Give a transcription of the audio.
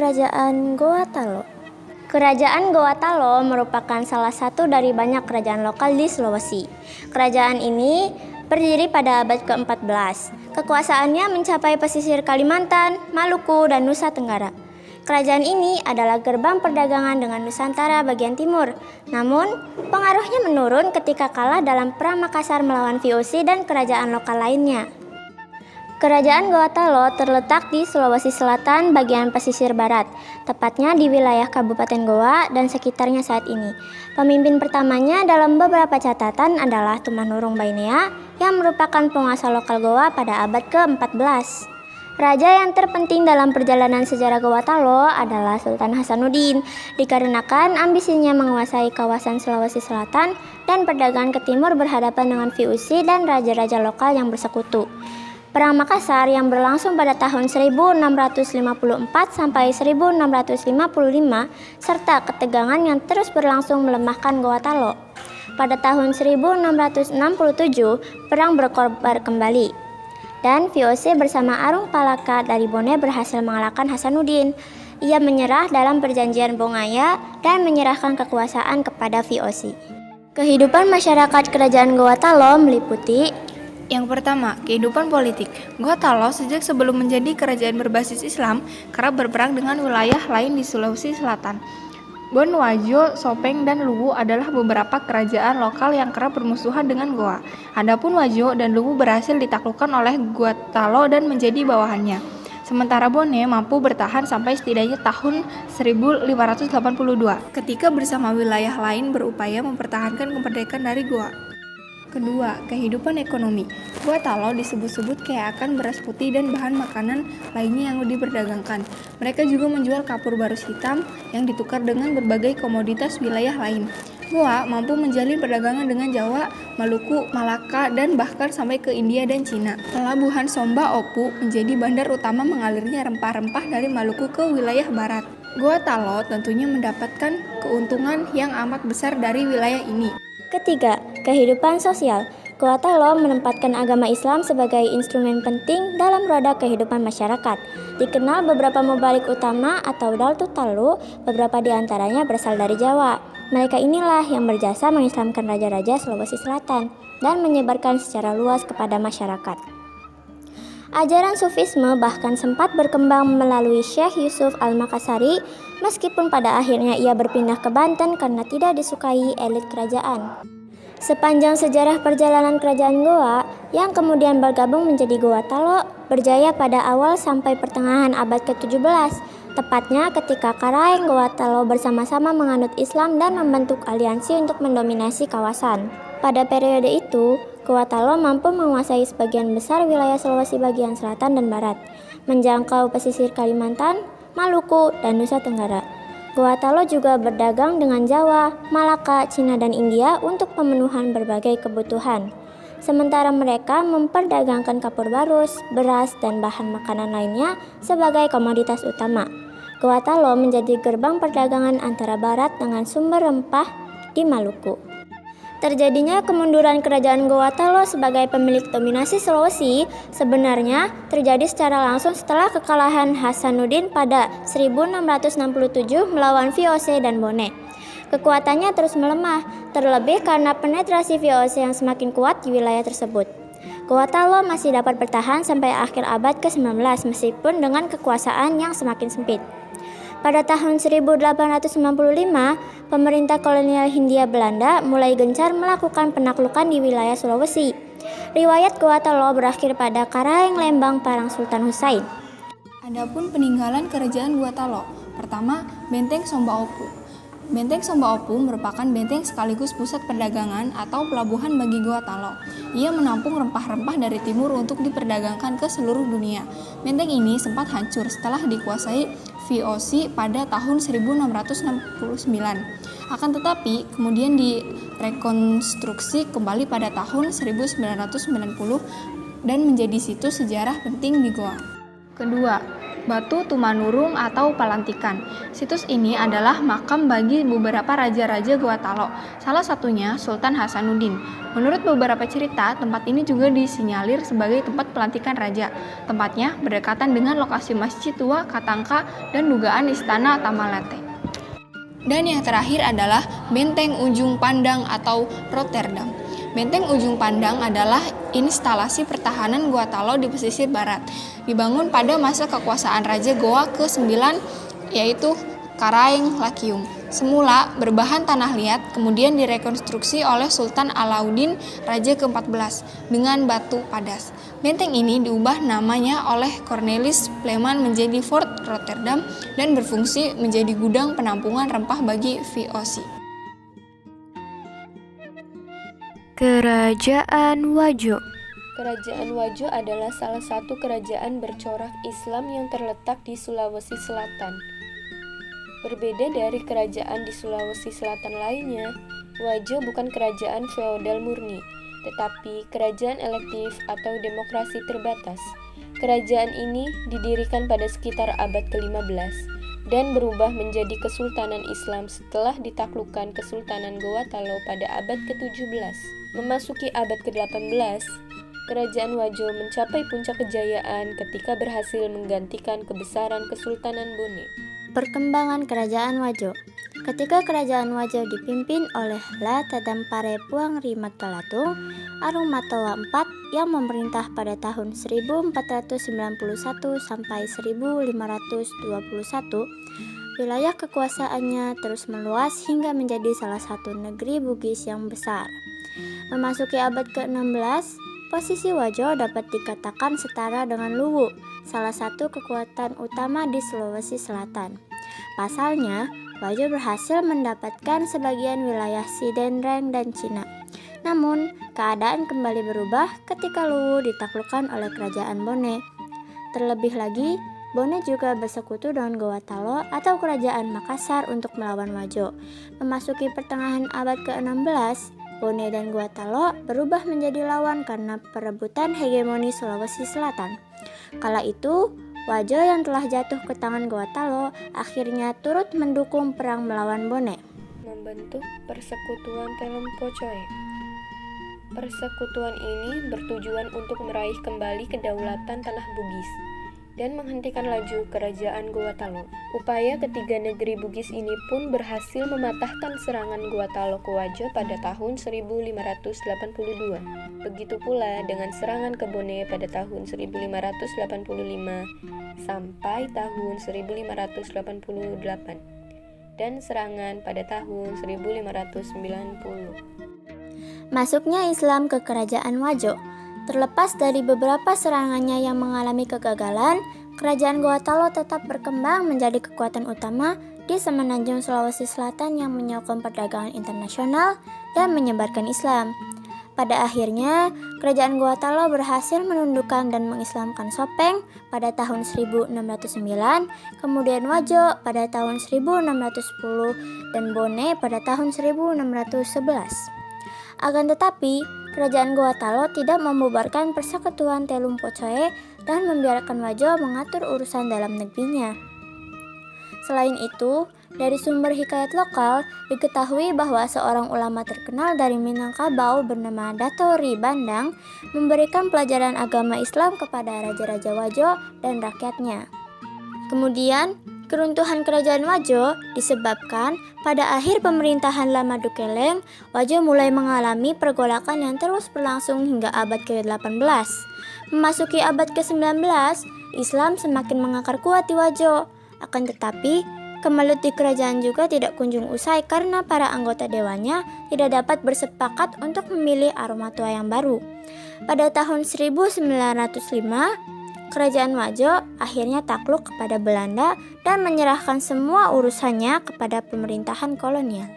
Kerajaan Goa Talo. Kerajaan Goa Talo merupakan salah satu dari banyak kerajaan lokal di Sulawesi. Kerajaan ini berdiri pada abad ke-14. Kekuasaannya mencapai pesisir Kalimantan, Maluku, dan Nusa Tenggara. Kerajaan ini adalah gerbang perdagangan dengan Nusantara bagian timur. Namun, pengaruhnya menurun ketika kalah dalam Perang Makassar melawan VOC dan kerajaan lokal lainnya. Kerajaan Goa Talo terletak di Sulawesi Selatan bagian pesisir barat, tepatnya di wilayah Kabupaten Goa dan sekitarnya saat ini. Pemimpin pertamanya dalam beberapa catatan adalah Tumanurung Bainea yang merupakan penguasa lokal Goa pada abad ke-14. Raja yang terpenting dalam perjalanan sejarah Goa Talo adalah Sultan Hasanuddin, dikarenakan ambisinya menguasai kawasan Sulawesi Selatan dan perdagangan ke timur berhadapan dengan VOC dan raja-raja lokal yang bersekutu. Perang Makassar yang berlangsung pada tahun 1654 sampai 1655 serta ketegangan yang terus berlangsung melemahkan Goa Talo. Pada tahun 1667, perang berkobar kembali dan VOC bersama Arung Palaka dari Bone berhasil mengalahkan Hasanuddin. Ia menyerah dalam perjanjian Bongaya dan menyerahkan kekuasaan kepada VOC. Kehidupan masyarakat kerajaan Goa Talo meliputi: yang pertama, kehidupan politik. Goa Talo sejak sebelum menjadi kerajaan berbasis Islam kerap berperang dengan wilayah lain di Sulawesi Selatan. Bon Wajo, Sopeng, dan Luwu adalah beberapa kerajaan lokal yang kerap bermusuhan dengan Goa. Adapun Wajo dan Luwu berhasil ditaklukkan oleh Goa Talo dan menjadi bawahannya. Sementara Bone mampu bertahan sampai setidaknya tahun 1582 ketika bersama wilayah lain berupaya mempertahankan kemerdekaan dari Goa. Kedua, kehidupan ekonomi. Goa Talo disebut-sebut kaya akan beras putih dan bahan makanan lainnya yang diperdagangkan. Mereka juga menjual kapur barus hitam yang ditukar dengan berbagai komoditas wilayah lain. Goa mampu menjalin perdagangan dengan Jawa, Maluku, Malaka, dan bahkan sampai ke India dan Cina. Pelabuhan Somba Opu menjadi bandar utama mengalirnya rempah-rempah dari Maluku ke wilayah barat. Goa Talo tentunya mendapatkan keuntungan yang amat besar dari wilayah ini. Ketiga, kehidupan sosial. Goa Talo menempatkan agama Islam sebagai instrumen penting dalam roda kehidupan masyarakat. Dikenal beberapa mubalik utama atau Daltu Talu, beberapa di antaranya berasal dari Jawa. Mereka inilah yang berjasa mengislamkan raja-raja Sulawesi Selatan dan menyebarkan secara luas kepada masyarakat. Ajaran Sufisme bahkan sempat berkembang melalui Syekh Yusuf Al-Makassari, meskipun pada akhirnya ia berpindah ke Banten karena tidak disukai elit kerajaan. Sepanjang sejarah perjalanan kerajaan Goa, yang kemudian bergabung menjadi Goa Talo, berjaya pada awal sampai pertengahan abad ke-17, tepatnya ketika Karaeng Goa Talo bersama-sama menganut Islam dan membentuk aliansi untuk mendominasi kawasan. Pada periode itu, Goa Talo mampu menguasai sebagian besar wilayah Sulawesi bagian selatan dan barat, menjangkau pesisir Kalimantan, Maluku, dan Nusa Tenggara. Goa Talo juga berdagang dengan Jawa, Malaka, Cina, dan India untuk pemenuhan berbagai kebutuhan. Sementara mereka memperdagangkan kapur barus, beras, dan bahan makanan lainnya sebagai komoditas utama. Goa Talo menjadi gerbang perdagangan antara barat dengan sumber rempah di Maluku. Terjadinya kemunduran kerajaan Goa Talo sebagai pemilik dominasi Sulawesi sebenarnya terjadi secara langsung setelah kekalahan Hasanuddin pada 1667 melawan VOC dan Bone. Kekuatannya terus melemah, terlebih karena penetrasi VOC yang semakin kuat di wilayah tersebut. Goa Talo masih dapat bertahan sampai akhir abad ke-19 meskipun dengan kekuasaan yang semakin sempit. Pada tahun 1895, pemerintah kolonial Hindia Belanda mulai gencar melakukan penaklukan di wilayah Sulawesi. Riwayat Goa Talo berakhir pada Karaeng Lembang Parang Sultan Husain. Adapun peninggalan kerajaan Goa Talo. Pertama, Benteng Somba Opu. Benteng Somba Opu merupakan benteng sekaligus pusat perdagangan atau pelabuhan bagi Goa Talo. Ia menampung rempah-rempah dari timur untuk diperdagangkan ke seluruh dunia. Benteng ini sempat hancur setelah dikuasai VOC pada tahun 1669. Akan tetapi, kemudian direkonstruksi kembali pada tahun 1990 dan menjadi situs sejarah penting di Goa. Kedua, Batu Tumanurung atau Palantikan. Situs ini adalah makam bagi beberapa raja-raja Gorontalo, salah satunya Sultan Hasanuddin. Menurut beberapa cerita, tempat ini juga disinyalir sebagai tempat pelantikan raja. Tempatnya berdekatan dengan lokasi Masjid Tua Katangka dan dugaan Istana Tamalate. Dan yang terakhir adalah Benteng Ujung Pandang atau Rotterdam. Benteng Ujung Pandang adalah instalasi pertahanan Gorontalo di pesisir barat. Dibangun pada masa kekuasaan Raja Goa ke-9 yaitu Karaeng Lakium. Semula berbahan tanah liat, kemudian direkonstruksi oleh Sultan Alauddin Raja ke-14 dengan batu padas. Benteng ini diubah namanya oleh Cornelis Pleman menjadi Fort Rotterdam dan berfungsi menjadi gudang penampungan rempah bagi VOC. Kerajaan Wajo. Kerajaan Wajo adalah salah satu kerajaan bercorak Islam yang terletak di Sulawesi Selatan. Berbeda dari kerajaan di Sulawesi Selatan lainnya, Wajo bukan kerajaan feodal murni, tetapi kerajaan elektif atau demokrasi terbatas. Kerajaan ini didirikan pada sekitar abad ke-15 dan berubah menjadi Kesultanan Islam setelah ditaklukkan Kesultanan Gorontalo pada abad ke-17. Memasuki abad ke-18, Kerajaan Wajo mencapai puncak kejayaan ketika berhasil menggantikan kebesaran Kesultanan Bone. Perkembangan Kerajaan Wajo. Ketika Kerajaan Wajo dipimpin oleh La Tadampare Puang Rimat Galatung, Arumatoa IV yang memerintah pada tahun 1491 sampai 1521, wilayah kekuasaannya terus meluas hingga menjadi salah satu negeri Bugis yang besar. Memasuki abad ke-16, posisi Wajo dapat dikatakan setara dengan Luwu, salah satu kekuatan utama di Sulawesi Selatan. Pasalnya, Wajo berhasil mendapatkan sebagian wilayah Sidenreng dan Cina. Namun, keadaan kembali berubah ketika Luwu ditaklukkan oleh Kerajaan Bone. Terlebih lagi, Bone juga bersekutu dengan Gorontalo atau Kerajaan Makassar untuk melawan Wajo. Memasuki pertengahan abad ke-16, Bone dan Gorontalo berubah menjadi lawan karena perebutan hegemoni Sulawesi Selatan. Kala itu, Wajo yang telah jatuh ke tangan Gorontalo akhirnya turut mendukung perang melawan Bone. Membentuk Persekutuan Telem Pocoe. Persekutuan ini bertujuan untuk meraih kembali kedaulatan tanah Bugis dan menghentikan laju Kerajaan Gorontalo. Upaya ketiga negeri Bugis ini pun berhasil mematahkan serangan Gorontalo ke Wajo pada tahun 1582. Begitu pula dengan serangan ke Bone pada tahun 1585 sampai tahun 1588 dan serangan pada tahun 1590. Masuknya Islam ke Kerajaan Wajo. Terlepas dari beberapa serangannya yang mengalami kegagalan, Kerajaan Gorontalo tetap berkembang menjadi kekuatan utama di semenanjung Sulawesi Selatan yang menyokong perdagangan internasional dan menyebarkan Islam. Pada akhirnya, Kerajaan Gorontalo berhasil menundukkan dan mengislamkan Sopeng pada tahun 1609, kemudian Wajo pada tahun 1610, dan Bone pada tahun 1611. Akan tetapi, Kerajaan Gorontalo tidak membubarkan Persekutuan Telum Pocoe dan membiarkan Wajo mengatur urusan dalam negerinya. Selain itu, dari sumber hikayat lokal diketahui bahwa seorang ulama terkenal dari Minangkabau bernama Dato Ri Bandang memberikan pelajaran agama Islam kepada Raja-Raja Wajo dan rakyatnya. Kemudian, keruntuhan Kerajaan Wajo disebabkan pada akhir pemerintahan Lama Dukeleng, Wajo mulai mengalami pergolakan yang terus berlangsung hingga abad ke-18. Memasuki abad ke-19, Islam semakin mengakar kuat di Wajo. Akan tetapi, kemelut di kerajaan juga tidak kunjung usai karena para anggota dewannya tidak dapat bersepakat untuk memilih Arumatoa yang baru. Pada tahun 1905, Kerajaan Wajo akhirnya takluk kepada Belanda dan menyerahkan semua urusannya kepada pemerintahan kolonial.